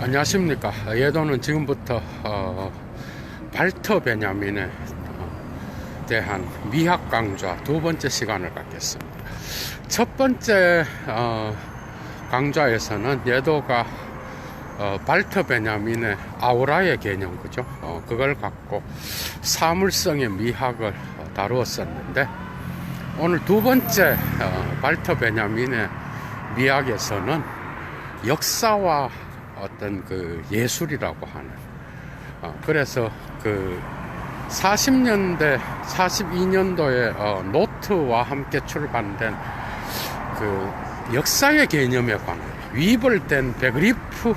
안녕하십니까. 예도는 지금부터 발터 베냐민에 대한 미학 강좌 두 번째 시간을 갖겠습니다. 첫 번째 강좌에서는 예도가 발터 베냐민의 아우라의 개념, 그죠? 그걸 갖고 사물성의 미학을 다루었었는데, 오늘 두 번째 발터 베냐민의 미학에서는 역사와 어떤 그 예술이라고 하는, 그래서 그 40년대 42년도에 노트와 함께 출간된 그 역사의 개념에 관한 위벌된 베그리프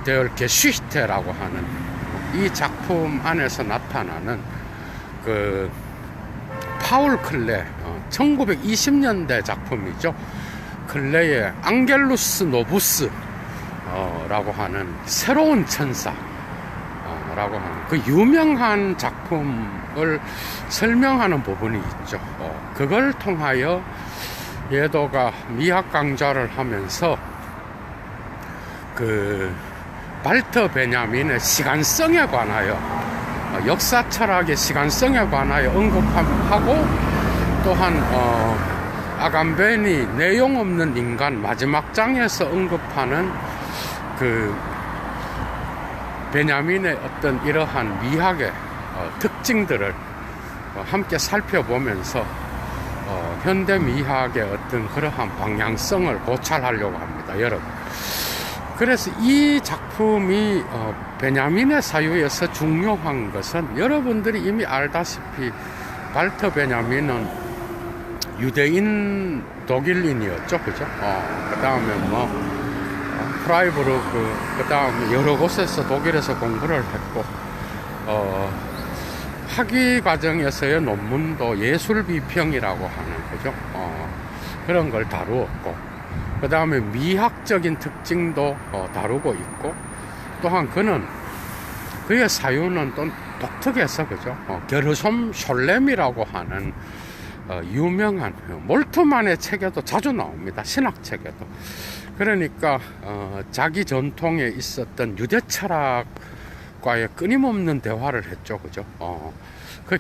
데얼 게슈히테라고 하는 이 작품 안에서 나타나는 그 파울 클레 1920년대 작품이죠. 클레의 앙겔루스 노부스 라고 하는 새로운 천사 라고 하는 그 유명한 작품을 설명하는 부분이 있죠. 그걸 통하여 예도가 미학 강좌를 하면서 그 발터 베냐민의 시간성에 관하여, 역사 철학의 시간성에 관하여 언급하고, 또한 아감벤이 내용 없는 인간 마지막 장에서 언급하는 그 베냐민의 어떤 이러한 미학의 특징들을 함께 살펴보면서 현대 미학의 어떤 그러한 방향성을 고찰하려고 합니다, 여러분. 그래서 이 작품이 베냐민의 사유에서 중요한 것은, 여러분들이 이미 알다시피 발터 베냐민은 유대인 독일인이었죠, 그죠? 그 다음에 프라이부르크, 그 다음에 여러 곳에서 독일에서 공부를 했고, 학위 과정에서의 논문도 예술 비평이라고 하는, 그죠? 그런 걸 다루었고, 그 다음에 미학적인 특징도 다루고 있고, 또한 그의 사유는 또 독특해서, 그죠? 게르솜 숄렘이라고 하는 유명한 몰트만의 책에도 자주 나옵니다. 신학책에도. 그러니까 자기 전통에 있었던 유대 철학과의 끊임없는 대화를 했죠, 그죠?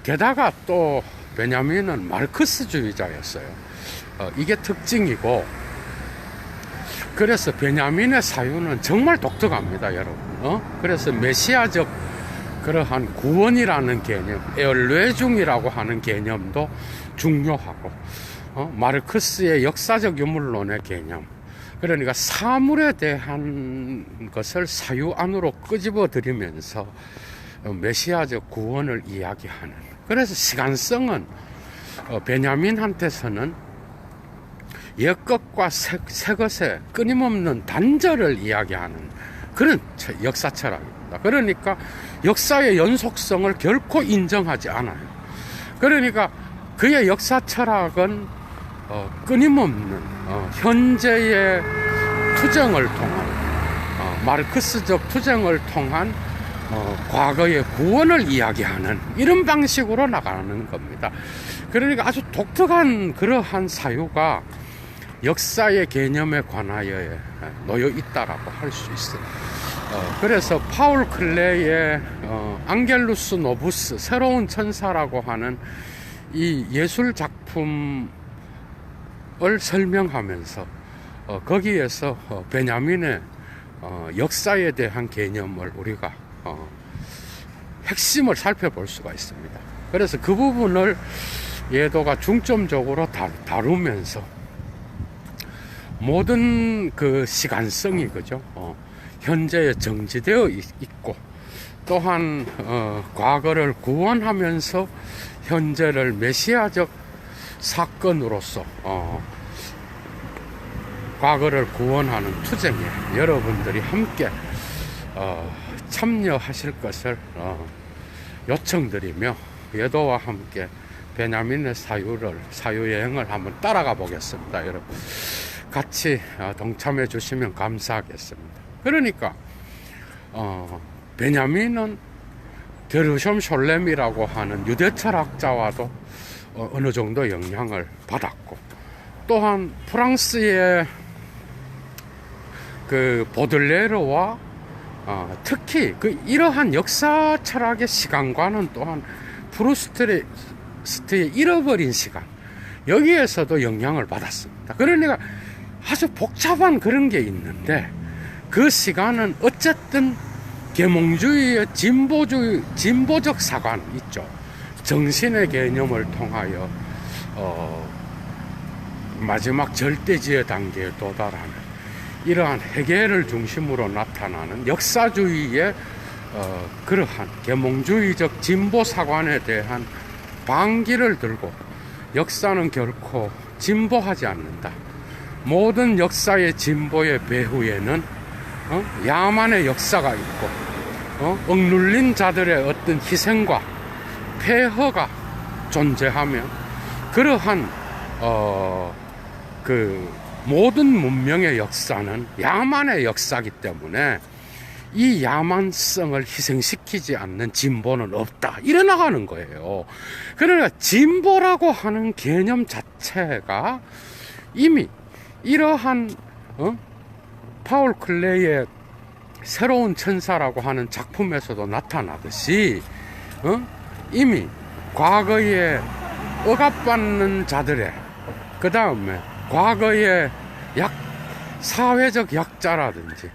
게다가 또 베냐민은 마르크스주의자였어요. 이게 특징이고, 그래서 베냐민의 사유는 정말 독특합니다, 여러분. 그래서 메시아적 그러한 구원이라는 개념, 에얼레중이라고 하는 개념도 중요하고, 마르크스의 역사적 유물론의 개념, 그러니까 사물에 대한 것을 사유 안으로 끄집어 들이면서 메시아적 구원을 이야기하는, 그래서 시간성은 베냐민한테서는 옛것과 새것의 끊임없는 단절을 이야기하는 그런 역사 철학입니다. 그러니까 역사의 연속성을 결코 인정하지 않아요. 그러니까 그의 역사 철학은 끊임없는 현재의 투쟁을 통한, 마르크스적 투쟁을 통한 과거의 구원을 이야기하는 이런 방식으로 나가는 겁니다. 그러니까 아주 독특한 그러한 사유가 역사의 개념에 관하여 놓여 있다라고 할 수 있어요. 그래서 파울 클레의 앙겔루스 노부스, 새로운 천사라고 하는 이 예술 작품을 설명하면서 거기에서 베냐민의 역사에 대한 개념을 우리가 핵심을 살펴볼 수가 있습니다. 그래서 그 부분을 예도가 중점적으로 다루면서 모든 그 시간성이, 그죠? 현재에 정지되어 있고, 또한 과거를 구원하면서 현재를 메시아적 사건으로서 과거를 구원하는 투쟁에 여러분들이 함께 참여하실 것을 요청드리며, 예도와 함께 베냐민의 사유 여행을 한번 따라가 보겠습니다, 여러분. 같이 동참해 주시면 감사하겠습니다. 그러니까 베냐민은 게르솜 숄렘이라고 하는 유대 철학자와도 어느 정도 영향을 받았고, 또한 프랑스의 그 보들레르와 특히 그 이러한 역사 철학의 시간과는 또한 프루스트의 잃어버린 시간, 여기에서도 영향을 받았습니다. 그러니까 아주 복잡한 그런 게 있는데, 그 시간은 어쨌든 계몽주의의 진보적 사관 있죠. 정신의 개념을 통하여 마지막 절대지의 단계에 도달하는 이러한 해겔을 중심으로 나타나는 역사주의의 그러한 계몽주의적 진보 사관에 대한 반기를 들고, 역사는 결코 진보하지 않는다. 모든 역사의 진보의 배후에는 야만의 역사가 있고, 억눌린 자들의 어떤 희생과 폐허가 존재하며, 그러한 그 모든 문명의 역사는 야만의 역사이기 때문에 이 야만성을 희생시키지 않는 진보는 없다, 이래 나가는 거예요. 그러니까 진보라고 하는 개념 자체가 이미 이러한 파울 클레이의 새로운 천사라고 하는 작품에서도 나타나듯이 이미 과거에 억압받는 자들의, 그 다음에 과거의 사회적 약자라든지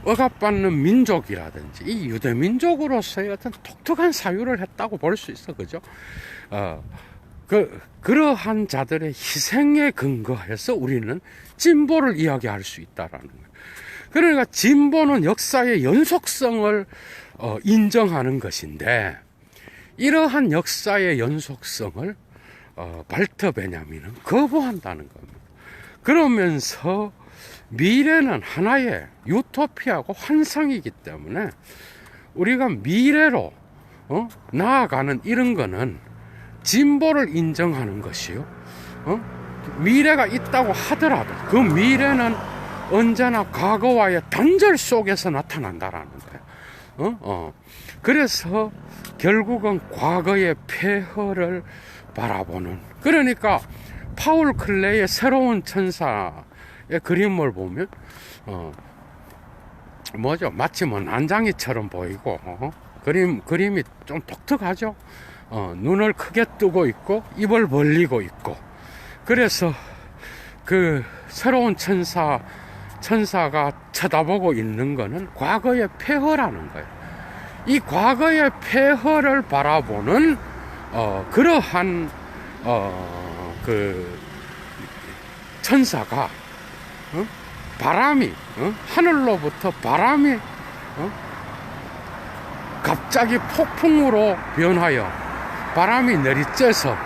억압받는 민족이라든지 이 유대민족으로서의 어떤 독특한 사유를 했다고 볼 수 있어. 그죠? 그러한 자들의 희생에 근거해서 우리는 진보를 이야기할 수 있다라는 거예요. 그러니까 진보는 역사의 연속성을 인정하는 것인데, 이러한 역사의 연속성을 발터 베냐민은 거부한다는 겁니다. 그러면서 미래는 하나의 유토피아고 환상이기 때문에 우리가 미래로 나아가는 이런 거는 진보를 인정하는 것이요, 미래가 있다고 하더라도 그 미래는 언제나 과거와의 단절 속에서 나타난다라는 거예요. 그래서 결국은 과거의 폐허를 바라보는, 그러니까 파울 클레이의 새로운 천사의 그림을 보면 마치 난장이처럼 보이고, 그림이 좀 독특하죠. 눈을 크게 뜨고 있고 입을 벌리고 있고, 그래서 그 새로운 천사가 쳐다보고 있는 거는 과거의 폐허라는 거예요. 이 과거의 폐허를 바라보는 그러한 그 천사가 바람이 하늘로부터 바람이 갑자기 폭풍으로 변하여 바람이 내리쬐서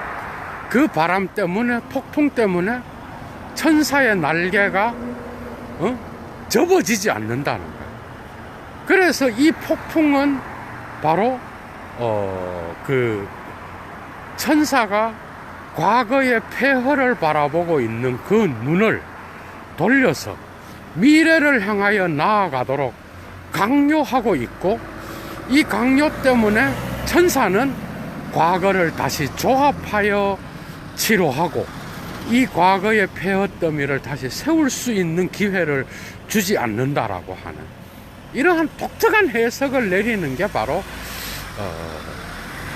그 바람 때문에, 폭풍 때문에 천사의 날개가 접어지지 않는다는 거예요. 그래서 이 폭풍은 바로 그 천사가 과거의 폐허를 바라보고 있는 그 눈을 돌려서 미래를 향하여 나아가도록 강요하고 있고, 이 강요 때문에 천사는 과거를 다시 조합하여 치료하고 이 과거의 폐허 더미를 다시 세울 수 있는 기회를 주지 않는다라고 하는 이러한 독특한 해석을 내리는 게 바로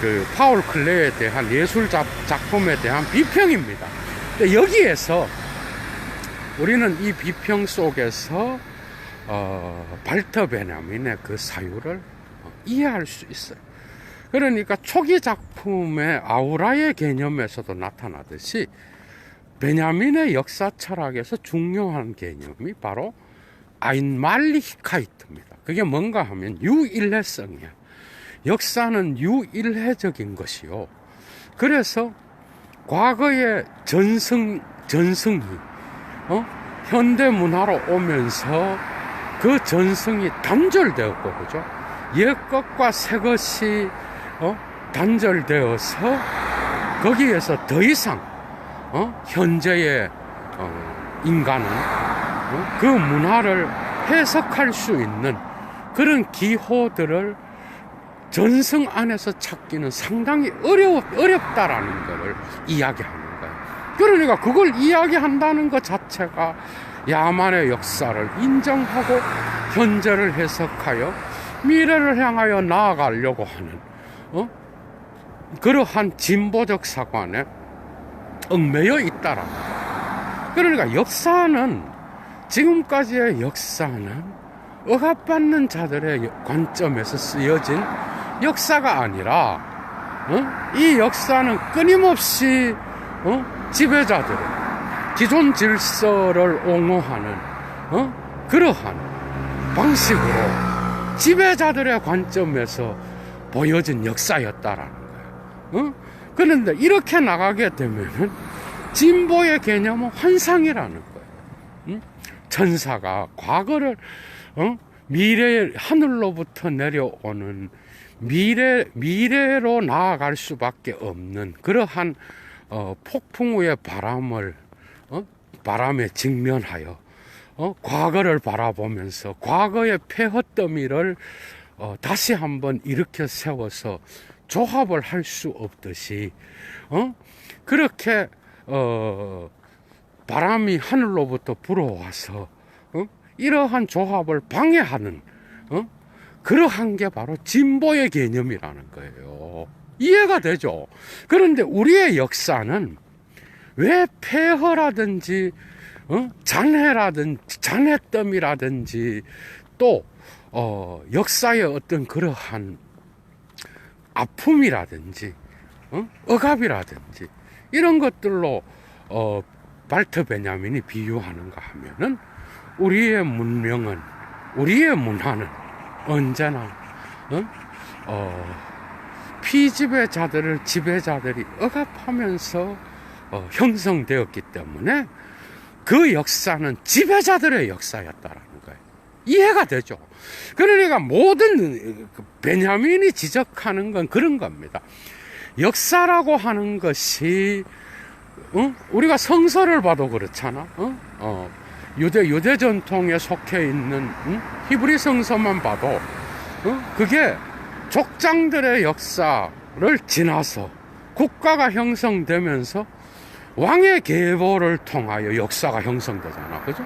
그 파울 클레이에 대한 예술 작품에 대한 비평입니다. 근데 여기에서 우리는 이 비평 속에서 발터 베냐민의 그 사유를 이해할 수 있어요. 그러니까 초기 작품의 아우라의 개념에서도 나타나듯이 베냐민의 역사 철학에서 중요한 개념이 바로 아인말리히카이트입니다. 그게 뭔가 하면 유일해성이야. 역사는 유일해적인 것이요. 그래서 과거의 전승이 현대 문화로 오면서 그 전승이 단절되었고, 그죠? 옛 것과 새 것이 단절되어서 거기에서 더 이상 현재의 인간은 그 문화를 해석할 수 있는 그런 기호들을 전승 안에서 찾기는 상당히 어렵다라는 것을 이야기하는 거예요. 그러니까 그걸 이야기한다는 것 자체가 야만의 역사를 인정하고 현재를 해석하여 미래를 향하여 나아가려고 하는 그러한 진보적 사관에 얽매여 있다라. 그러니까 역사는, 지금까지의 역사는 억압받는 자들의 관점에서 쓰여진 역사가 아니라 이 역사는 끊임없이 지배자들, 기존 질서를 옹호하는 그러한 방식으로 지배자들의 관점에서 보여진 역사였다라는 거예요. 그런데 이렇게 나가게 되면은 진보의 개념은 환상이라는 거예요. 천사가 과거를 미래, 하늘로부터 내려오는 미래로 나아갈 수밖에 없는 그러한 폭풍우의 바람에 직면하여 과거를 바라보면서 과거의 폐허더미를 다시 한번 일으켜 세워서 조합을 할 수 없듯이 그렇게 바람이 하늘로부터 불어와서 이러한 조합을 방해하는 그러한 게 바로 진보의 개념이라는 거예요. 이해가 되죠? 그런데 우리의 역사는 왜 폐허라든지 잔해더미라든지 또 역사의 어떤 그러한 아픔이라든지 억압이라든지 이런 것들로 발터 베냐민이 비유하는가 하면은 우리의 문명은, 우리의 문화는 언제나 피지배자들을 지배자들이 억압하면서 형성되었기 때문에 그 역사는 지배자들의 역사였다라는 거예요. 이해가 되죠? 그러니까 모든 베냐민이 지적하는 건 그런 겁니다. 역사라고 하는 것이 우리가 성서를 봐도 그렇잖아. 유대 전통에 속해 있는 히브리 성서만 봐도 그게 족장들의 역사를 지나서 국가가 형성되면서 왕의 계보를 통하여 역사가 형성되잖아. 그죠?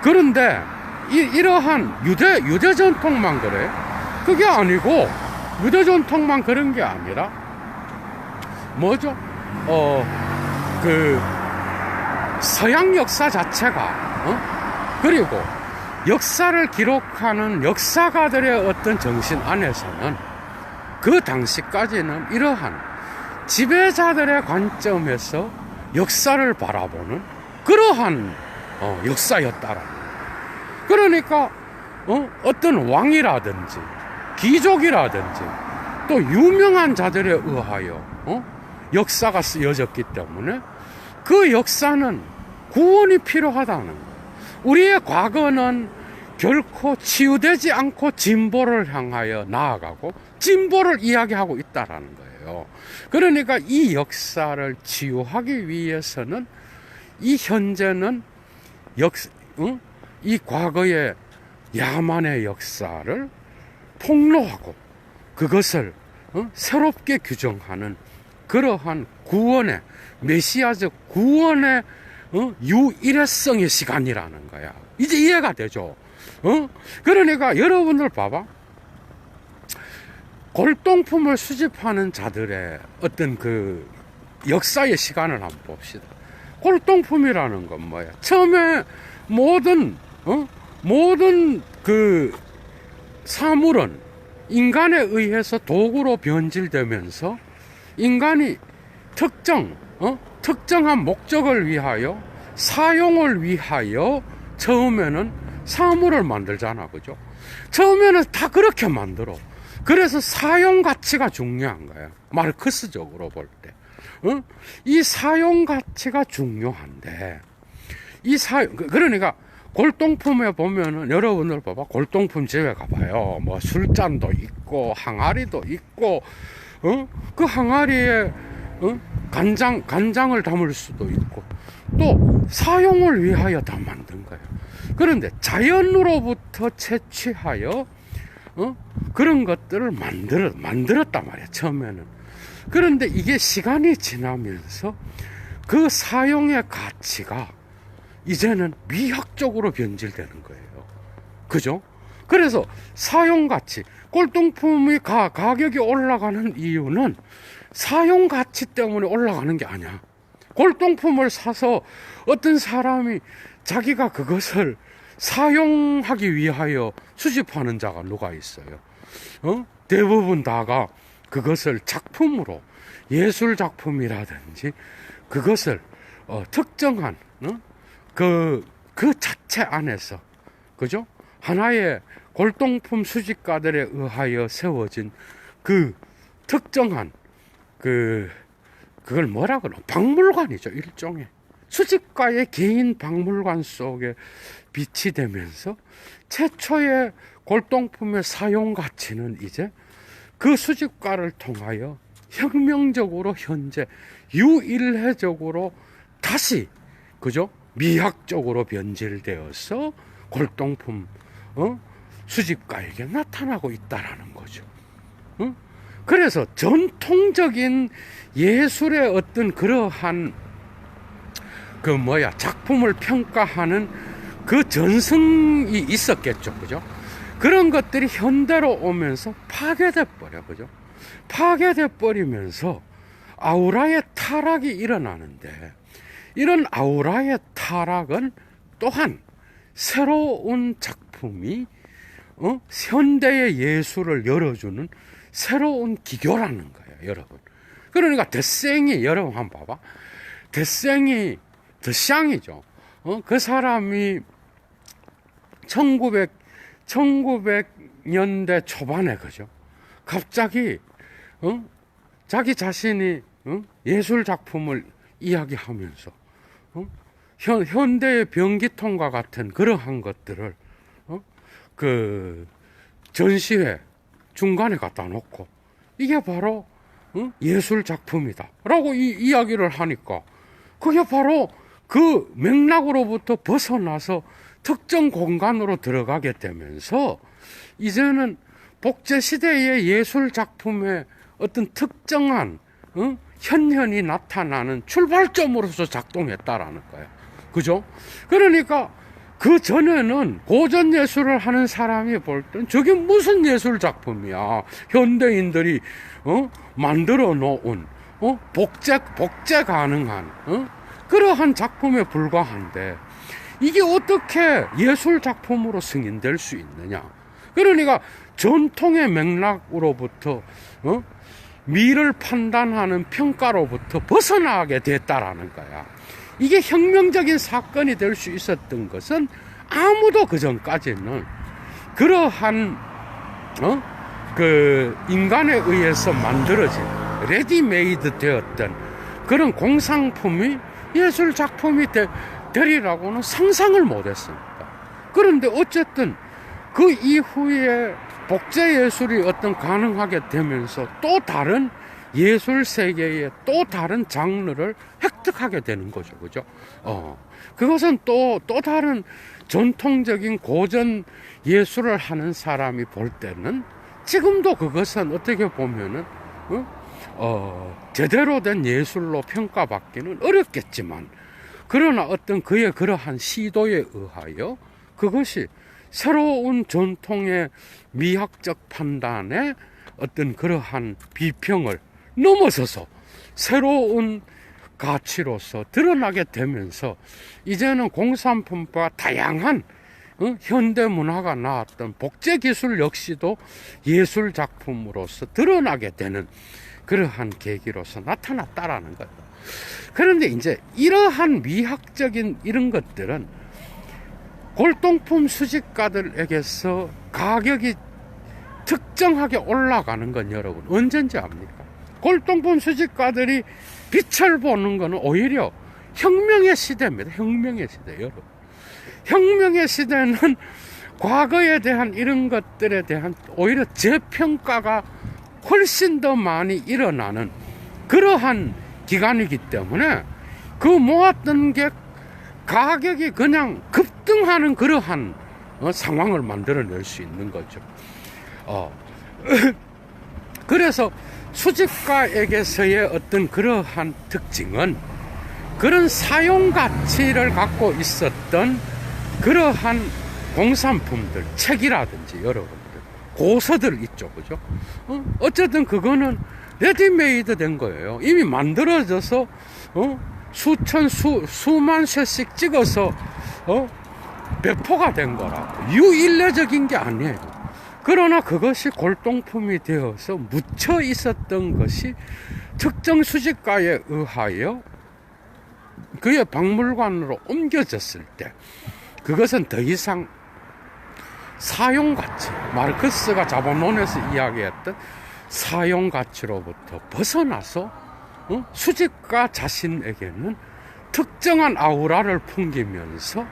그런데 이러한 유대 전통만 그래? 그게 아니고 유대 전통만 그런 게 아니라 뭐죠? 서양 역사 자체가 그리고 역사를 기록하는 역사가들의 어떤 정신 안에서는 그 당시까지는 이러한 지배자들의 관점에서 역사를 바라보는 그러한 역사였다라는 거예요. 그러니까 어떤 왕이라든지 귀족이라든지 또 유명한 자들에 의하여 역사가 쓰여졌기 때문에 그 역사는 구원이 필요하다는 거예요. 우리의 과거는 결코 치유되지 않고 진보를 향하여 나아가고 진보를 이야기하고 있다라는 거예요. 그러니까 이 역사를 치유하기 위해서는 이 현재는 이 과거의 야만의 역사를 폭로하고 그것을 새롭게 규정하는 그러한 구원의 메시아적 구원의 유일성의 시간이라는 거야. 이제 이해가 되죠? 그러니까 여러분들 봐봐. 골동품을 수집하는 자들의 어떤 그 역사의 시간을 한번 봅시다. 골동품이라는 건 뭐야? 처음에 모든 그 사물은 인간에 의해서 도구로 변질되면서 인간이 특정한 목적을 위하여 사용을 위하여 처음에는 사물을 만들잖아. 그죠? 처음에는 다 그렇게 만들어. 그래서 사용 가치가 중요한 거야. 마르크스적으로 볼 때. 이 사용 가치가 중요한데 그러니까 골동품에 보면은 여러분들 봐봐. 골동품 집에 가봐요. 뭐 술잔도 있고 항아리도 있고 그 항아리에 간장을 담을 수도 있고 또 사용을 위하여 다 만든 거예요. 그런데 자연으로부터 채취하여 그런 것들을 만들었단 말이야 처음에는. 그런데 이게 시간이 지나면서 그 사용의 가치가 이제는 미학적으로 변질되는 거예요. 그죠? 그래서 사용 가치, 골동품의 가격이 올라가는 이유는 사용 가치 때문에 올라가는 게 아니야. 골동품을 사서 어떤 사람이 자기가 그것을 사용하기 위하여 수집하는 자가 누가 있어요? 대부분 다가 그것을 작품으로, 예술 작품이라든지 그것을 특정한 그 자체 안에서, 그죠? 하나의 골동품 수집가들에 의하여 세워진 그 특정한 그걸 뭐라 그러? 박물관이죠. 일종의 수집가의 개인 박물관 속에 빛이 되면서 최초의 골동품의 사용 가치는 이제 그 수집가를 통하여 혁명적으로 현재 유일회적으로 다시, 그죠? 미학적으로 변질되어서 골동품 수집가에게 나타나고 있다라는 거죠. 그래서 전통적인 예술의 어떤 그러한 작품을 평가하는 그 전승이 있었겠죠. 그죠? 그런 것들이 현대로 오면서 파괴돼 버려. 그죠? 파괴돼 버리면서 아우라의 타락이 일어나는데, 이런 아우라의 타락은 또한 새로운 작품이 현대의 예술을 열어주는 새로운 기교라는 거예요, 여러분. 그러니까 데생이, 여러분 한번 봐봐. 데생이 드샹이죠. 그 사람이 1900년대 초반에, 그죠? 갑자기 자기 자신이 예술 작품을 이야기하면서 현대의 변기통과 같은 그러한 것들을 그 전시회 중간에 갖다 놓고 이게 바로 예술 작품이다 라고 이야기를 하니까, 그게 바로 그 맥락으로부터 벗어나서 특정 공간으로 들어가게 되면서 이제는 복제시대의 예술 작품의 어떤 특정한 현현이 나타나는 출발점으로서 작동했다라는 거예요. 그죠? 그러니까 그 전에는 고전 예술을 하는 사람이 볼 땐 저게 무슨 예술 작품이야. 현대인들이 만들어 놓은 복제 가능한 그러한 작품에 불과한데 이게 어떻게 예술 작품으로 승인될 수 있느냐. 그러니까 전통의 맥락으로부터 미를 판단하는 평가로부터 벗어나게 됐다라는 거야. 이게 혁명적인 사건이 될 수 있었던 것은 아무도 그 전까지는 그러한 그 인간에 의해서 만들어진 레디메이드 되었던 그런 공상품이 예술 작품이 되리라고는 상상을 못했습니다. 그런데 어쨌든 그 이후에 복제 예술이 가능하게 되면서 또 다른 예술 세계의 또 다른 장르를 획득하게 되는 거죠. 그죠? 그것은 또 다른 전통적인 고전 예술을 하는 사람이 볼 때는 지금도 그것은 어떻게 보면은, 제대로 된 예술로 평가받기는 어렵겠지만, 그러나 어떤 그의 그러한 시도에 의하여 그것이 새로운 전통의 미학적 판단의 어떤 그러한 비평을 넘어서서 새로운 가치로서 드러나게 되면서 이제는 공산품과 다양한 현대 문화가 나왔던 복제 기술 역시도 예술 작품으로서 드러나게 되는 그러한 계기로서 나타났다라는 거예요. 그런데 이제 이러한 미학적인 이런 것들은 골동품 수집가들에게서 가격이 특정하게 올라가는 건 여러분 언젠지 압니까? 골동품 수집가들이 빛을 보는 것은 오히려 혁명의 시대입니다. 혁명의 시대, 여러분. 혁명의 시대는 과거에 대한 이런 것들에 대한 오히려 재평가가 훨씬 더 많이 일어나는 그러한 기간이기 때문에 그 모았던 게 가격이 그냥 급등하는 그러한 상황을 만들어낼 수 있는 거죠. 그래서 수집가에게서의 어떤 그러한 특징은 그런 사용 가치를 갖고 있었던 그러한 공산품들, 책이라든지 여러분들 고서들 있죠, 그죠? 어쨌든 그거는 레디메이드 된 거예요. 이미 만들어져서 수만 쇄씩 찍어서 배포가 된 거라고. 유일례적인 게 아니에요. 그러나 그것이 골동품이 되어서 묻혀 있었던 것이 특정 수집가에 의하여 그의 박물관으로 옮겨졌을 때 그것은 더 이상 사용가치, 마르크스가 자본론에서 이야기했던 사용가치로부터 벗어나서 수집가 자신에게는 특정한 아우라를 풍기면서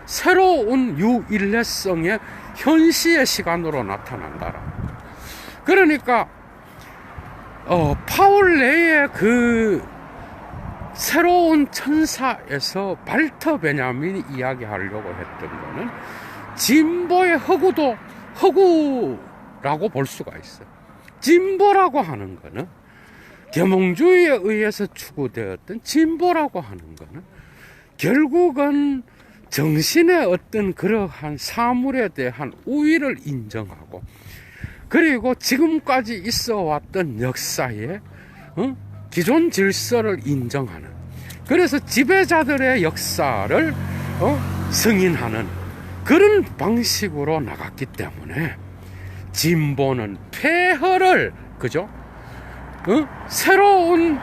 새로운 유일례성의 현시의 시간으로 나타난다라. 그러니까 파울레의 그 새로운 천사에서 발터 베냐민이 이야기하려고 했던 거는 진보의 허구라고 볼 수가 있어요. 진보라고 하는 거는 계몽주의에 의해서 추구되었던 진보라고 하는 거는 결국은 정신의 어떤 그러한 사물에 대한 우위를 인정하고 그리고 지금까지 있어 왔던 역사의 기존 질서를 인정하는, 그래서 지배자들의 역사를 승인하는 그런 방식으로 나갔기 때문에 진보는 폐허를, 그죠? 새로운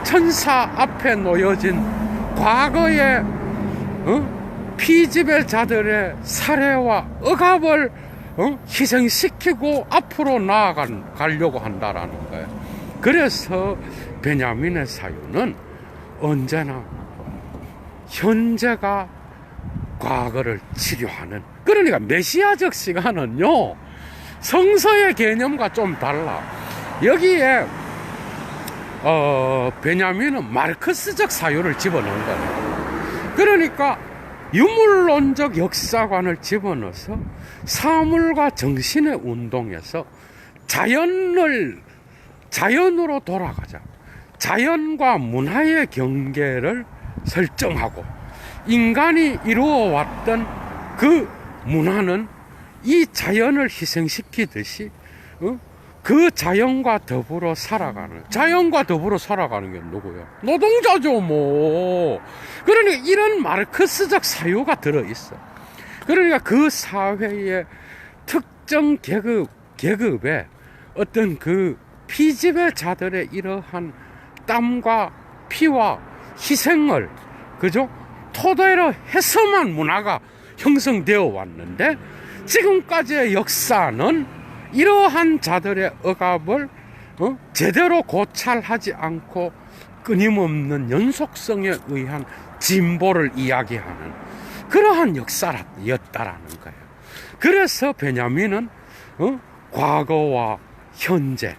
천사 앞에 놓여진 과거의 피지배자들의 사례와 억압을 희생시키고 앞으로 나아가려고 한다라는 거예요. 그래서 베냐민의 사유는 언제나 현재가 과거를 치료하는, 그러니까 메시아적 시간은요 성서의 개념과 좀 달라. 여기에 베냐민은 마르크스적 사유를 집어넣은 거예요. 그러니까 유물론적 역사관을 집어넣어서 사물과 정신의 운동에서 자연으로 돌아가자, 자연과 문화의 경계를 설정하고 인간이 이루어왔던 그 문화는 이 자연을 희생시키듯이 그 자연과 더불어 살아가는 게 누구예요? 노동자죠, 뭐. 그러니까 이런 마르크스적 사유가 들어있어. 그러니까 그 사회의 특정 계급의 어떤 그 피지배자들의 이러한 땀과 피와 희생을, 그죠? 토대로 해서만 문화가 형성되어 왔는데 지금까지의 역사는 이러한 자들의 억압을 제대로 고찰하지 않고 끊임없는 연속성에 의한 진보를 이야기하는 그러한 역사였다라는 거예요. 그래서 베냐민은 과거와 현재,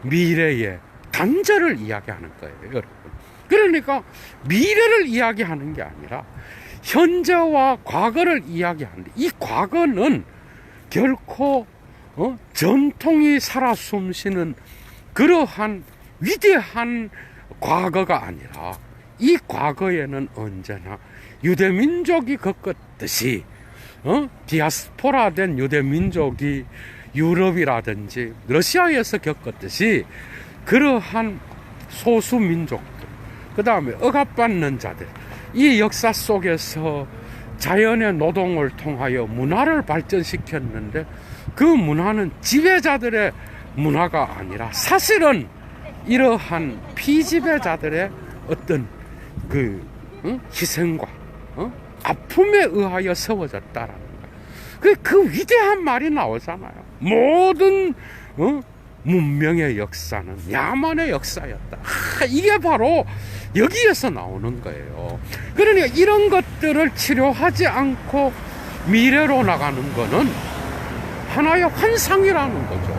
미래의 단절을 이야기하는 거예요, 여러분. 그러니까 미래를 이야기하는 게 아니라 현재와 과거를 이야기하는데, 이 과거는 결코 전통이 살아 숨쉬는 그러한 위대한 과거가 아니라 이 과거에는 언제나 유대민족이 겪었듯이 디아스포라된 유대민족이 유럽이라든지 러시아에서 겪었듯이 그러한 소수민족들, 그 다음에 억압받는 자들, 이 역사 속에서 자연의 노동을 통하여 문화를 발전시켰는데 그 문화는 지배자들의 문화가 아니라 사실은 이러한 피지배자들의 어떤 그 희생과 아픔에 의하여 세워졌다라는 거예요. 그 위대한 말이 나오잖아요. 모든 문명의 역사는 야만의 역사였다. 이게 바로 여기에서 나오는 거예요. 그러니까 이런 것들을 치료하지 않고 미래로 나가는 거는 하나의 환상이라는 거죠.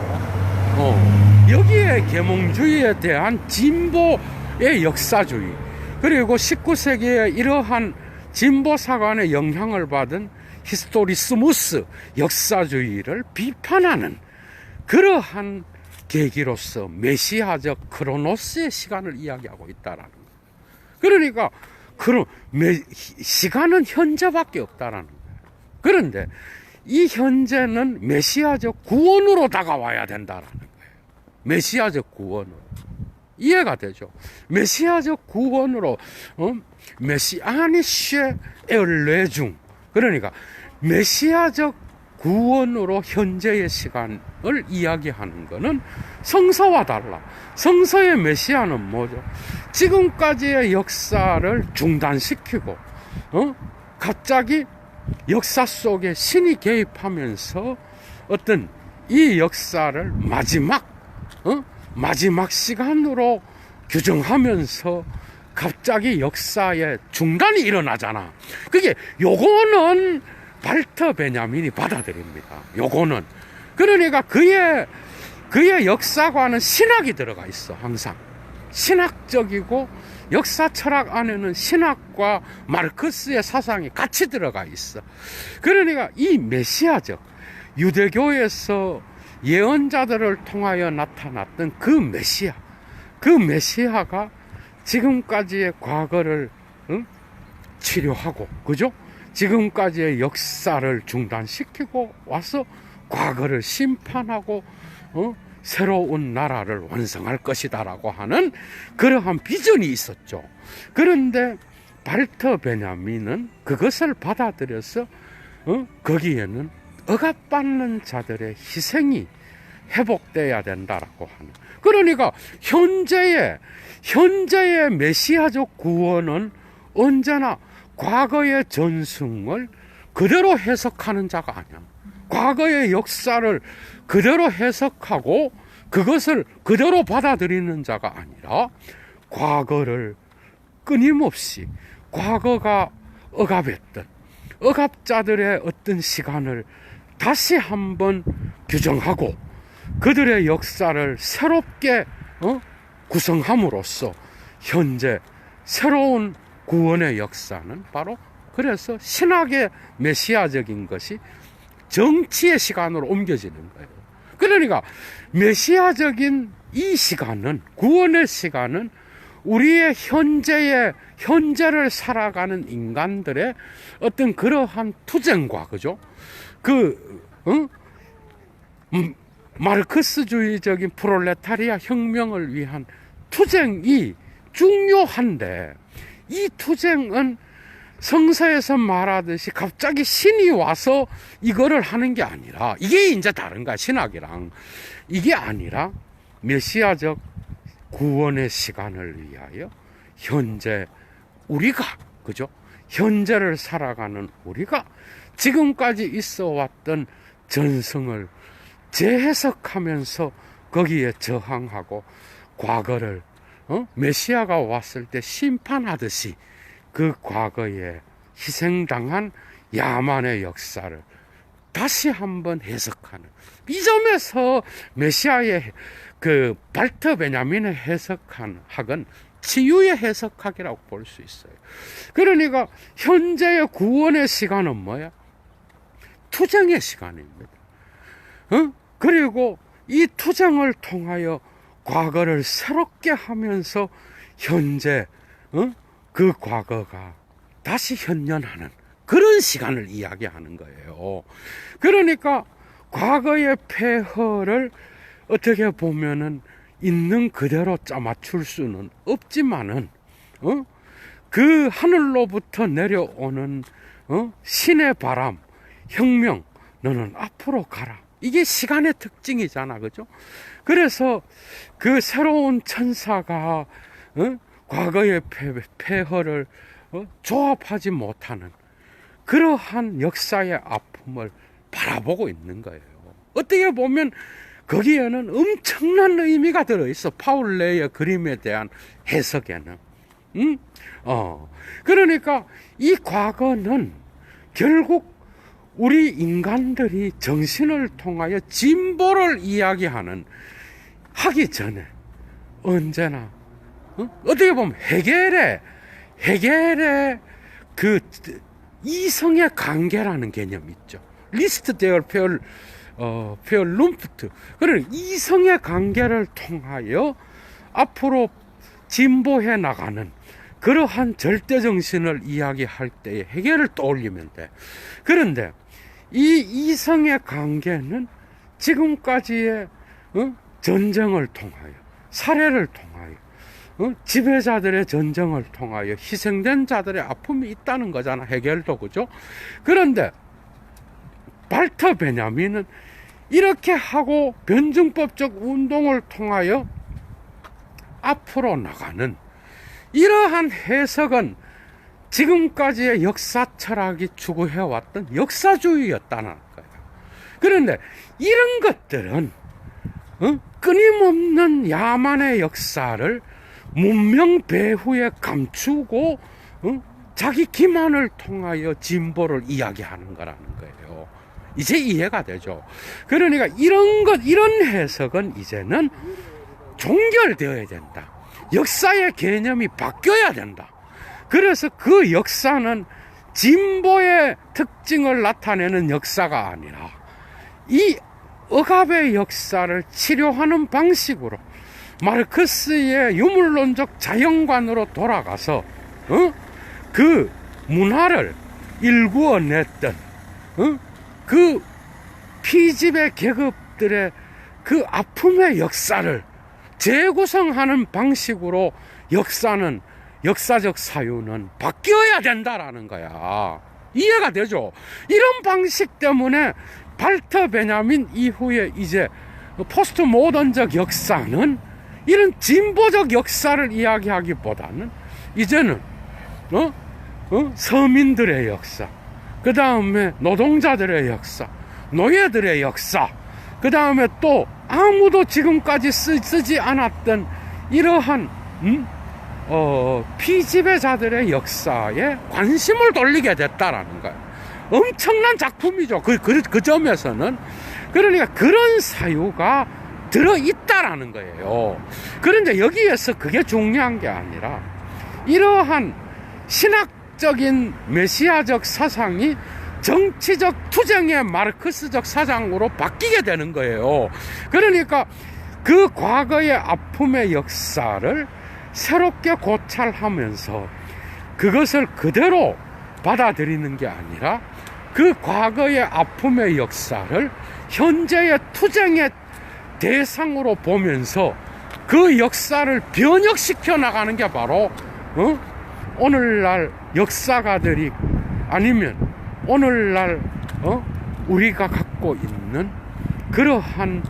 여기에 계몽주의에 대한 진보의 역사주의, 그리고 19세기에 이러한 진보사관의 영향을 받은 히스토리스무스 역사주의를 비판하는 그러한 계기로서 메시아적 크로노스의 시간을 이야기하고 있다라는 거예요. 그러니까 그럼 시간은 현재밖에 없다라는 거예요. 그런데 이 현재는 메시아적 구원으로 다가와야 된다라는 거예요. 메시아적 구원으로. 이해가 되죠? 메시아적 구원으로, 메시아니쉐 엘레중. 그러니까 메시아적 구원으로 현재의 시간을 이야기하는 것은 성서와 달라. 성서의 메시아는 뭐죠? 지금까지의 역사를 중단시키고, 갑자기 역사 속에 신이 개입하면서 어떤 이 역사를 마지막 시간으로 규정하면서 갑자기 역사의 중단이 일어나잖아. 그게 요거는 발터 베냐민이 받아들입니다. 요거는. 그러니까 그의 역사관은 신학이 들어가 있어, 항상. 신학적이고 역사 철학 안에는 신학과 마르크스의 사상이 같이 들어가 있어. 그러니까 이 메시아적 유대교에서 예언자들을 통하여 나타났던 그 메시아가 지금까지의 과거를 치료하고, 그죠? 지금까지의 역사를 중단시키고 와서 과거를 심판하고 새로운 나라를 완성할 것이다라고 하는 그러한 비전이 있었죠. 그런데 발터 베냐민은 그것을 받아들여서 거기에는 억압받는 자들의 희생이 회복돼야 된다라고 하는. 그러니까 현재의 메시아적 구원은 언제나 과거의 전승을 그대로 해석하는 자가 아니야. 과거의 역사를 그대로 해석하고 그것을 그대로 받아들이는 자가 아니라 과거를 끊임없이 과거가 억압했던 억압자들의 어떤 시간을 다시 한번 규정하고 그들의 역사를 새롭게 구성함으로써 현재 새로운 구원의 역사는 바로 그래서 신학의 메시아적인 것이 정치의 시간으로 옮겨지는 거예요. 그러니까 메시아적인 이 시간은, 구원의 시간은 우리의 현재를 살아가는 인간들의 어떤 그러한 투쟁과, 그죠? 마르크스주의적인 프롤레타리아 혁명을 위한 투쟁이 중요한데, 이 투쟁은 성서에서 말하듯이 갑자기 신이 와서 이거를 하는 게 아니라, 이게 이제 다른 거야, 신학이랑. 이게 아니라 메시아적 구원의 시간을 위하여 현재 우리가, 그죠? 현재를 살아가는 우리가 지금까지 있어 왔던 전승을 재해석하면서 거기에 저항하고 과거를 메시아가 왔을 때 심판하듯이 그 과거에 희생당한 야만의 역사를 다시 한번 해석하는, 이 점에서 메시아의 그 발터 베냐민의 해석한 학은 치유의 해석학이라고 볼 수 있어요. 그러니까 현재의 구원의 시간은 뭐야? 투쟁의 시간입니다. 그리고 이 투쟁을 통하여 과거를 새롭게 하면서 현재 그 과거가 다시 현현하는 그런 시간을 이야기하는 거예요. 그러니까 과거의 폐허를 어떻게 보면은 있는 그대로 짜맞출 수는 없지만은 그 하늘로부터 내려오는 신의 바람, 혁명, 너는 앞으로 가라. 이게 시간의 특징이잖아, 그죠? 그래서 그 새로운 천사가 과거의 폐허를 조합하지 못하는 그러한 역사의 아픔을 바라보고 있는 거예요. 어떻게 보면 거기에는 엄청난 의미가 들어있어. 파울레의 그림에 대한 해석에는. 그러니까 이 과거는 결국 우리 인간들이 정신을 통하여 진보를 이야기하는, 하기 전에 언제나 어떻게 보면 헤겔의 그 이성의 관계라는 개념이 있죠. 리스트 데어 페어 룸프트. 그런 이성의 관계를 통하여 앞으로 진보해 나가는 그러한 절대정신을 이야기할 때에 해결을 떠올리면 돼. 그런데 이 이성의 관계는 지금까지의 전쟁을 통하여, 살해를 통하여, 지배자들의 전쟁을 통하여 희생된 자들의 아픔이 있다는 거잖아, 해결도. 그죠? 그런데 발터 베냐민은 이렇게 하고 변증법적 운동을 통하여 앞으로 나가는 이러한 해석은 지금까지의 역사 철학이 추구해왔던 역사주의였다는 거예요. 그런데 이런 것들은 끊임없는 야만의 역사를 문명 배후에 감추고 자기 기만을 통하여 진보를 이야기하는 거라는 거예요. 이제 이해가 되죠. 그러니까 이런 해석은 이제는 종결되어야 된다. 역사의 개념이 바뀌어야 된다. 그래서 그 역사는 진보의 특징을 나타내는 역사가 아니라 이 억압의 역사를 치료하는 방식으로 마르크스의 유물론적 자연관으로 돌아가서 그 문화를 일구어냈던 그 피지배 계급들의 그 아픔의 역사를 재구성하는 방식으로 역사적 사유는 바뀌어야 된다라는 거야. 이해가 되죠? 이런 방식 때문에 발터 베냐민 이후에 이제 포스트 모던적 역사는 이런 진보적 역사를 이야기하기보다는 이제는 서민들의 역사, 그 다음에 노동자들의 역사, 노예들의 역사, 그 다음에 또 아무도 지금까지 쓰지 않았던 이러한 피지배자들의 역사에 관심을 돌리게 됐다라는 거예요. 엄청난 작품이죠. 그 점에서는. 그러니까 그런 사유가 들어있다라는 거예요. 그런데 여기에서 그게 중요한 게 아니라 이러한 신학적인 메시아적 사상이 정치적 투쟁의 마르크스적 사상으로 바뀌게 되는 거예요. 그러니까 그 과거의 아픔의 역사를 새롭게 고찰하면서 그것을 그대로 받아들이는 게 아니라 그 과거의 아픔의 역사를 현재의 투쟁의 대상으로 보면서 그 역사를 변혁시켜 나가는 게 바로 오늘날 역사가들이 아니면 오늘날 우리가 갖고 있는 그러한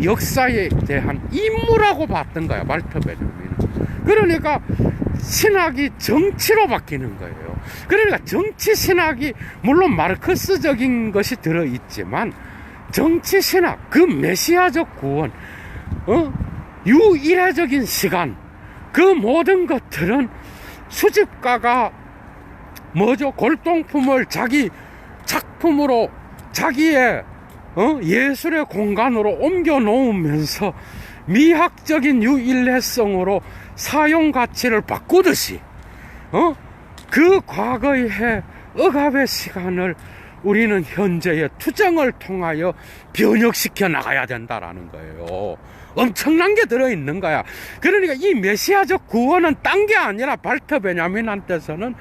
역사에 대한 임무라고 봤던 거야, 발터 베냐민은. 그러니까 신학이 정치로 바뀌는 거예요. 그러니까 정치 신학이 물론 마르크스적인 것이 들어있지만 정치 신학, 그 메시아적 구원, 유일해적인 시간, 그 모든 것들은 수집가가 골동품을 자기 작품으로 자기의 예술의 공간으로 옮겨 놓으면서 미학적인 유일해성으로 사용 가치를 바꾸듯이 그 과거의 억압의 시간을 우리는 현재의 투쟁을 통하여 변혁시켜 나가야 된다라는 거예요. 엄청난 게 들어있는 거야. 그러니까 이 메시아적 구원은 딴 게 아니라 발터 베냐민한테서는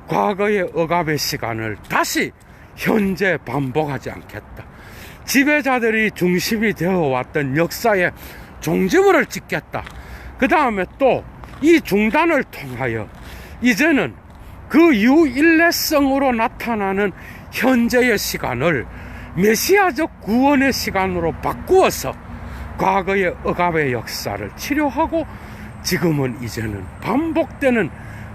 과거의 억압의 시간을 다시 현재 반복하지 않겠다. 지배자들이 중심이 되어왔던 역사의 종지부를 찍겠다. 그 다음에 또 이 중단을 통하여 이제는 그 유일례성으로 나타나는 현재의 시간을 메시아적 구원의 시간으로 바꾸어서 과거의 억압의 역사를 치료하고 지금은 이제는 반복되는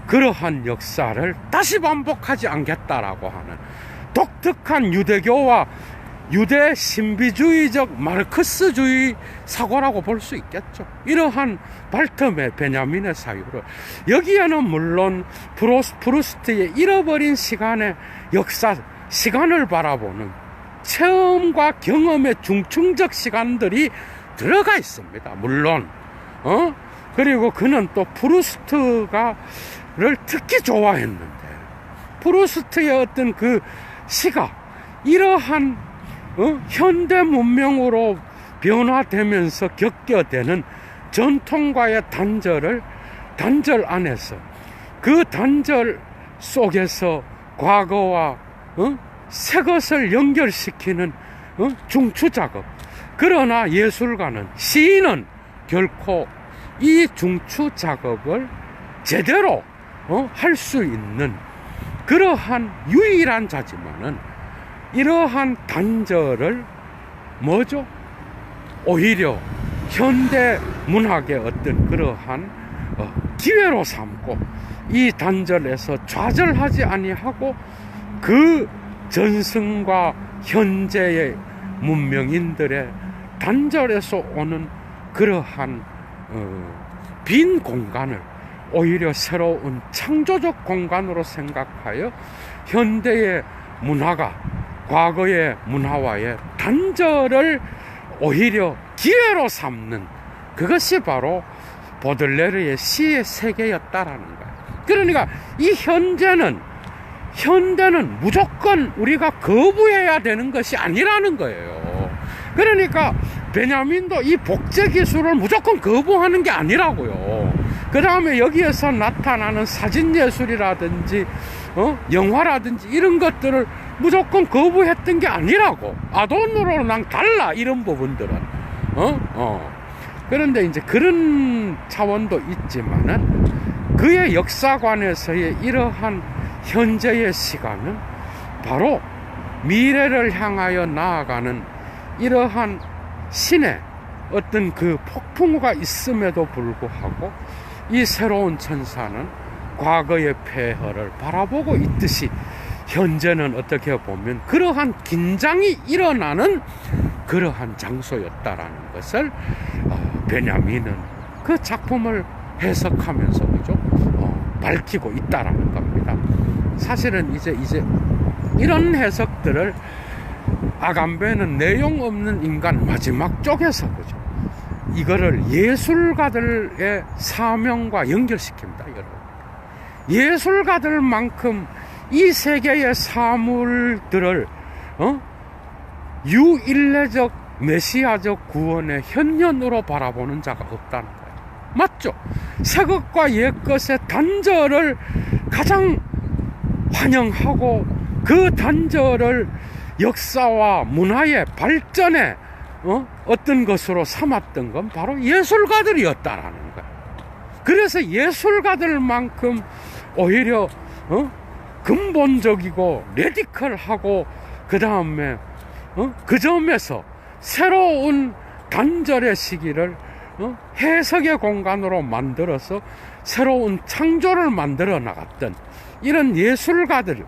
그러한 역사를 다시 반복하지 않겠다라고 하는 독특한 유대교와 유대 신비주의적 마르크스주의 사고라고 볼 수 있겠죠. 이러한 발터 베냐민의 사유를 여기에는 물론 프루스트의 잃어버린 시간의 역사, 시간을 바라보는 체험과 경험의 중층적 시간들이 들어가 있습니다. 물론 그리고 그는 또 프루스트를 특히 좋아했는데 프루스트의 어떤 그 시가 이러한 현대 문명으로 변화되면서 겪게 되는 전통과의 단절을 단절 안에서 그 단절 속에서 과거와 새 것을 연결시키는 중추 작업. 그러나 예술가는, 시인은 결코 이 중추 작업을 제대로 할 수 있는 그러한 유일한 자지만은, 이러한 단절을 뭐죠? 오히려 현대 문학의 어떤 그러한 기회로 삼고, 이 단절에서 좌절하지 아니하고 그 전승과 현재의 문명인들의 단절에서 오는 그러한 빈 공간을 오히려 새로운 창조적 공간으로 생각하여 현대의 문화가 과거의 문화와의 단절을 오히려 기회로 삼는, 그것이 바로 보들레르의 시의 세계였다라는 거예요. 그러니까 이 현대는 무조건 우리가 거부해야 되는 것이 아니라는 거예요. 그러니까 베냐민도 이 복제 기술을 무조건 거부하는 게 아니라고요. 그 다음에 여기에서 나타나는 사진 예술이라든지 영화라든지 이런 것들을 무조건 거부했던 게 아니라고. 아도노로랑 달라, 이런 부분들은. 그런데 이제 그런 차원도 있지만은, 그의 역사관에서의 이러한 현재의 시간은 바로 미래를 향하여 나아가는 이러한 신의 어떤 그 폭풍우가 있음에도 불구하고, 이 새로운 천사는 과거의 폐허를 바라보고 있듯이 현재는 어떻게 보면 그러한 긴장이 일어나는 그러한 장소였다라는 것을 베냐민은 그 작품을 해석하면서 그죠? 밝히고 있다라는 겁니다. 사실은 이제 이런 해석들을 아감베는 내용 없는 인간 마지막 쪽에서 그죠? 이거를 예술가들의 사명과 연결시킵니다, 여러분. 예술가들만큼 이 세계의 사물들을 유일례적 메시아적 구원의 현현으로 바라보는 자가 없다는 거예요. 맞죠? 새 것과 옛 것의 단절을 가장 환영하고, 그 단절을 역사와 문화의 발전의 어떤 것으로 삼았던 건 바로 예술가들이었다라는 거예요. 그래서 예술가들만큼 오히려 근본적이고 레디컬하고, 그 다음에 그 점에서 새로운 단절의 시기를 해석의 공간으로 만들어서 새로운 창조를 만들어 나갔던 이런 예술가들,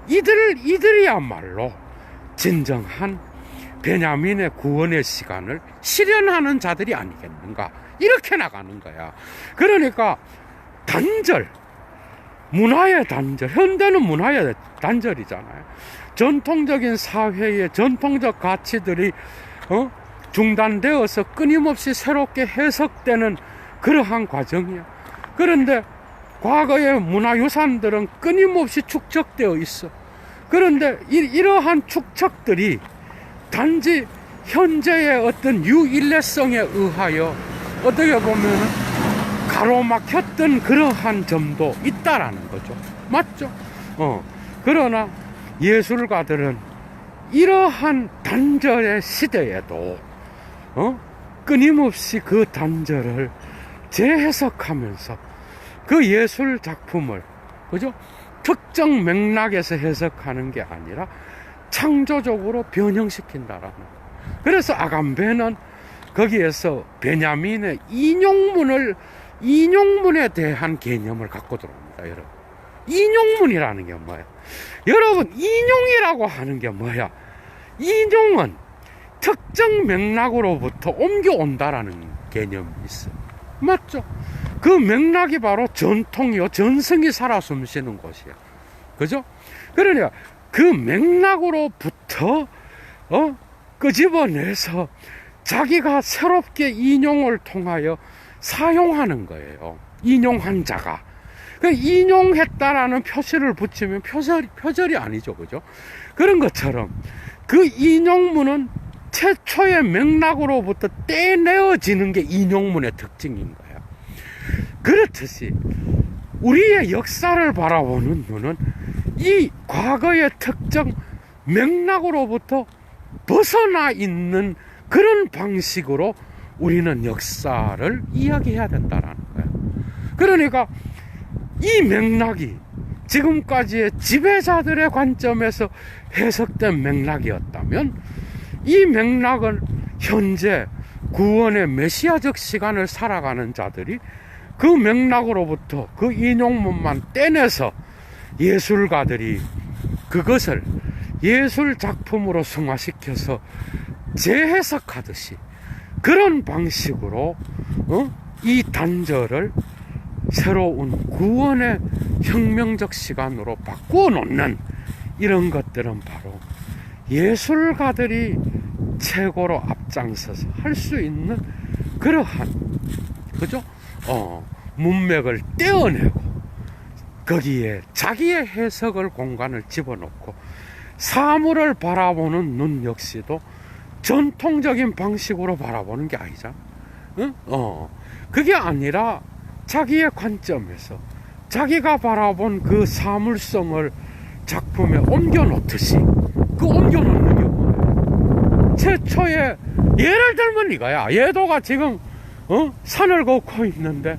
이들이야말로 진정한 베냐민의 구원의 시간을 실현하는 자들이 아니겠는가, 이렇게 나가는 거야. 그러니까 단절, 문화의 단절, 현대는 문화의 단절이잖아요. 전통적인 사회의 전통적 가치들이 중단되어서 끊임없이 새롭게 해석되는 그러한 과정이야. 그런데 과거의 문화유산들은 끊임없이 축적되어 있어. 그런데 이러한 축적들이 단지 현재의 어떤 유일례성에 의하여 어떻게 보면 가로막혔던 그러한 점도 있다라는 거죠. 맞죠? 그러나 예술가들은 이러한 단절의 시대에도 끊임없이 그 단절을 재해석하면서 그 예술 작품을, 그죠? 특정 맥락에서 해석하는 게 아니라 창조적으로 변형시킨다라는 거예요. 그래서 아감베는 거기에서 베냐민의 인용문에 대한 개념을 갖고 들어옵니다, 여러분. 인용문이라는 게 뭐예요? 여러분, 인용이라고 하는 게 뭐야? 인용은 특정 맥락으로부터 옮겨온다라는 개념이 있어요. 맞죠? 그 맥락이 바로 전통이요, 전승이 살아 숨쉬는 곳이에요. 그죠? 그러니까 그 맥락으로부터 끄집어내서 자기가 새롭게 인용을 통하여 사용하는 거예요. 인용한 자가. 인용했다라는 표시를 붙이면 표절이 아니죠. 그죠? 그런 것처럼 그 인용문은 최초의 맥락으로부터 떼내어지는 게 인용문의 특징인 거예요. 그렇듯이 우리의 역사를 바라보는 눈은 이 과거의 특정 맥락으로부터 벗어나 있는 그런 방식으로 우리는 역사를 이야기해야 된다는 거예요. 그러니까 이 맥락이 지금까지의 지배자들의 관점에서 해석된 맥락이었다면, 이 맥락은 현재 구원의 메시아적 시간을 살아가는 자들이 그 맥락으로부터 그 인용문만 떼내서 예술가들이 그것을 예술 작품으로 승화시켜서 재해석하듯이 그런 방식으로 이 단절을 새로운 구원의 혁명적 시간으로 바꾸어 놓는 이런 것들은 바로 예술가들이 최고로 앞장서서 할 수 있는 그러한, 그죠? 문맥을 떼어내고 거기에 자기의 해석을 공간을 집어넣고 사물을 바라보는 눈 역시도 전통적인 방식으로 바라보는 게 아니잖아. 응? 그게 아니라 자기의 관점에서 자기가 바라본 그 사물성을 작품에 옮겨 놓듯이, 그 옮겨 놓는 게 뭐예요? 최초의 예를 들면 이거야. 예도가 지금 산을 걷고 있는데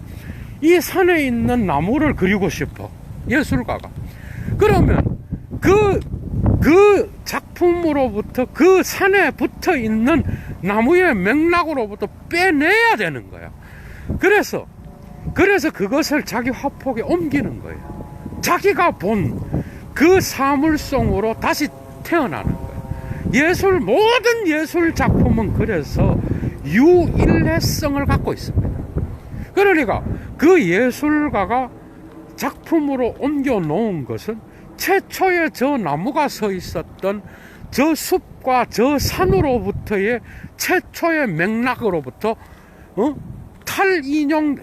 이 산에 있는 나무를 그리고 싶어, 예술가가. 그러면 그 작품으로부터 그 산에 붙어 있는 나무의 맥락으로부터 빼내야 되는 거야. 그래서 그것을 자기 화폭에 옮기는 거예요. 자기가 본 그 사물성으로 다시 태어나는 거예요. 모든 예술 작품은 그래서 유일례성을 갖고 있습니다. 그러니까 그 예술가가 작품으로 옮겨 놓은 것은 최초의 저 나무가 서 있었던 저 숲과 저 산으로부터의 최초의 맥락으로부터 탈인용,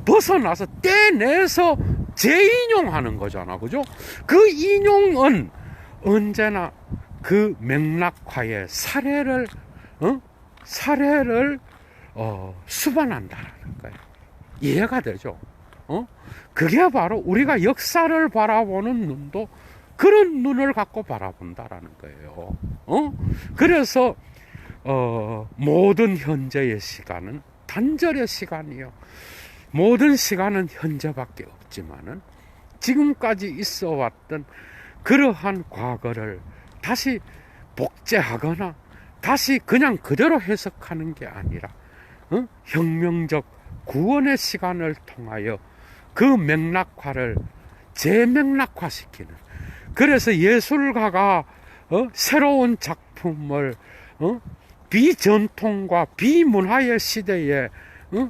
벗어나서 떼내서 재인용하는 거잖아. 그죠? 그 인용은 언제나 그 맥락화의 사례를 수반한다라는 거예요. 이해가 되죠? 그게 바로 우리가 역사를 바라보는 눈도 그런 눈을 갖고 바라본다라는 거예요. 그래서 모든 현재의 시간은 단절의 시간이요. 모든 시간은 현재밖에 없지만은 지금까지 있어 왔던 그러한 과거를 다시 복제하거나 다시 그냥 그대로 해석하는 게 아니라 혁명적 구원의 시간을 통하여 그 맥락화를 재맥락화시키는, 그래서 예술가가 새로운 작품을 비전통과 비문화의 시대에,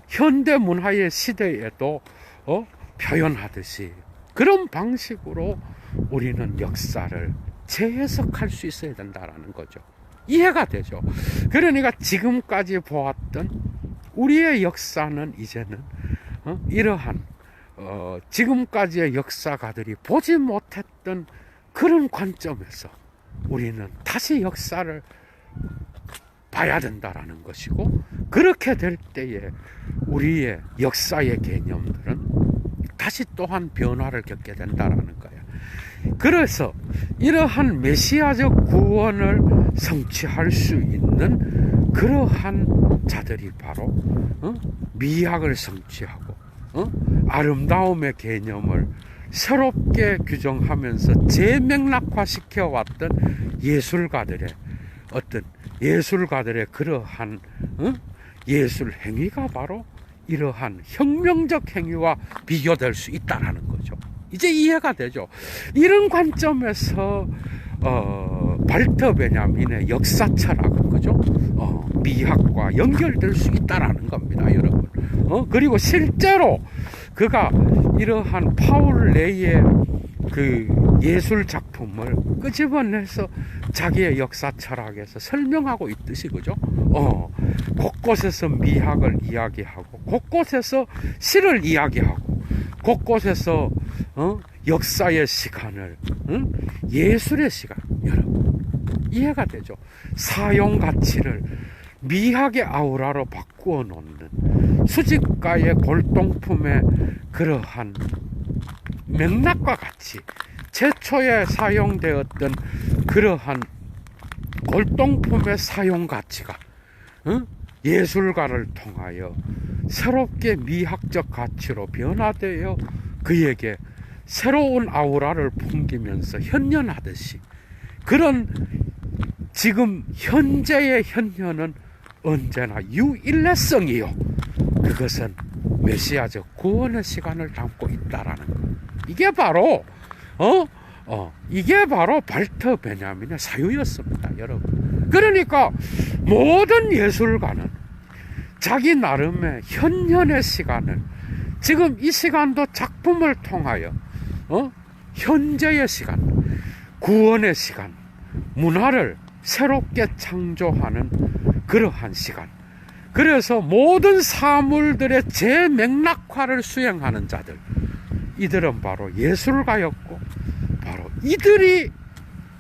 현대문화의 시대에도 표현하듯이 그런 방식으로 우리는 역사를 재해석할 수 있어야 된다는 거죠. 이해가 되죠? 그러니까 지금까지 보았던 우리의 역사는 이제는 이러한 지금까지의 역사가들이 보지 못했던 그런 관점에서 우리는 다시 역사를 봐야 된다라는 것이고, 그렇게 될 때에 우리의 역사의 개념들은 다시 또한 변화를 겪게 된다라는 거예요. 그래서 이러한 메시아적 구원을 성취할 수 있는 그러한 자들이 바로 미학을 성취하고 아름다움의 개념을 새롭게 규정하면서 재맥락화시켜 왔던 예술가들의 그러한 예술 행위가 바로 이러한 혁명적 행위와 비교될 수 있다는 거죠. 이제 이해가 되죠. 이런 관점에서 발터 베냐민의 역사 철학은, 그죠? 미학과 연결될 수 있다라는 겁니다, 여러분. 그리고 실제로 그가 이러한 파울 레이의 그 예술 작품을 끄집어내서 자기의 역사 철학에서 설명하고 있듯이, 그죠? 곳곳에서 미학을 이야기하고, 곳곳에서 시를 이야기하고, 곳곳에서 역사의 시간을, 예술의 시간, 여러분 이해가 되죠? 사용 가치를 미학의 아우라로 바꾸어 놓는 수집가의 골동품의 그러한 맥락과 같이 최초에 사용되었던 그러한 골동품의 사용 가치가 예술가를 통하여 새롭게 미학적 가치로 변화되어 그에게 새로운 아우라를 풍기면서 현현하듯이, 그런 지금 현재의 현현은 언제나 유일례성이요, 그것은 메시아적 구원의 시간을 담고 있다라는 것. 이게 바로 이게 바로 발터 베냐민의 사유였습니다, 여러분. 그러니까 모든 예술가는 자기 나름의 현현의 시간을, 지금 이 시간도 작품을 통하여 현재의 시간, 구원의 시간, 문화를 새롭게 창조하는 그러한 시간. 그래서 모든 사물들의 재맥락화를 수행하는 자들, 이들은 바로 예술가였고, 바로 이들이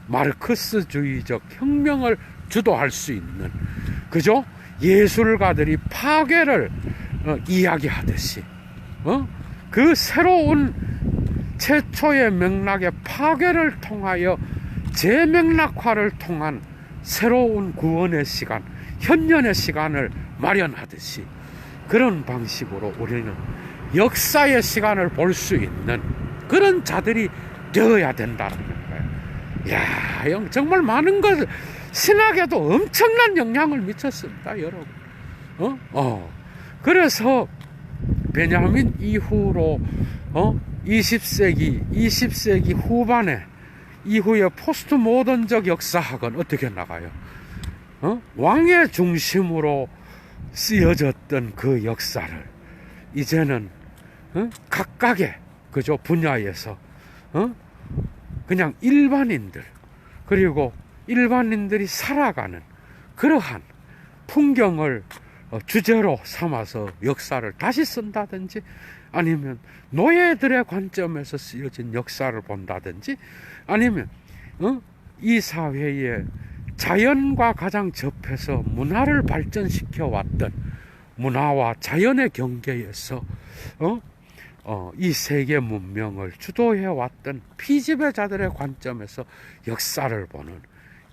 마르크스주의적 혁명을 주도할 수 있는, 그죠? 예술가들이 파괴를 이야기하듯이 그 새로운 최초의 맥락의 파괴를 통하여 재맥락화를 통한 새로운 구원의 시간, 현년의 시간을 마련하듯이, 그런 방식으로 우리는 역사의 시간을 볼 수 있는 그런 자들이 되어야 된다는 거예요. 이야, 정말 많은 것, 신학에도 엄청난 영향을 미쳤습니다, 여러분. 그래서 베냐민 이후로 20세기 후반에 이후에 포스트 모던적 역사학은 어떻게 나가요? 왕의 중심으로 쓰여졌던 그 역사를 이제는 각각의, 그죠, 분야에서 그냥 일반인들, 그리고 일반인들이 살아가는 그러한 풍경을 주제로 삼아서 역사를 다시 쓴다든지, 아니면 노예들의 관점에서 쓰여진 역사를 본다든지, 아니면 이 사회에 자연과 가장 접해서 문화를 발전시켜 왔던 문화와 자연의 경계에서 이 세계 문명을 주도해 왔던 피지배자들의 관점에서 역사를 보는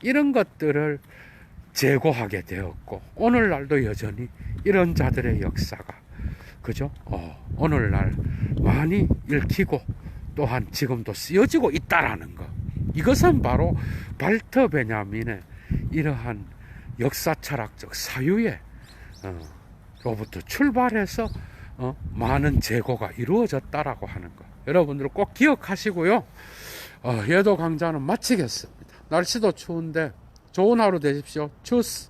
이런 것들을 제고하게 되었고, 오늘날도 여전히 이런 자들의 역사가, 그죠? 오늘날 많이 읽히고 또한 지금도 쓰여지고 있다라는 것. 이것은 바로 발터 베냐민의 이러한 역사 철학적 사유에 로부터 출발해서 많은 재고가 이루어졌다라고 하는 것. 여러분들 꼭 기억하시고요. 예도 강좌는 마치겠습니다. 날씨도 추운데 좋은 하루 되십시오. 추스.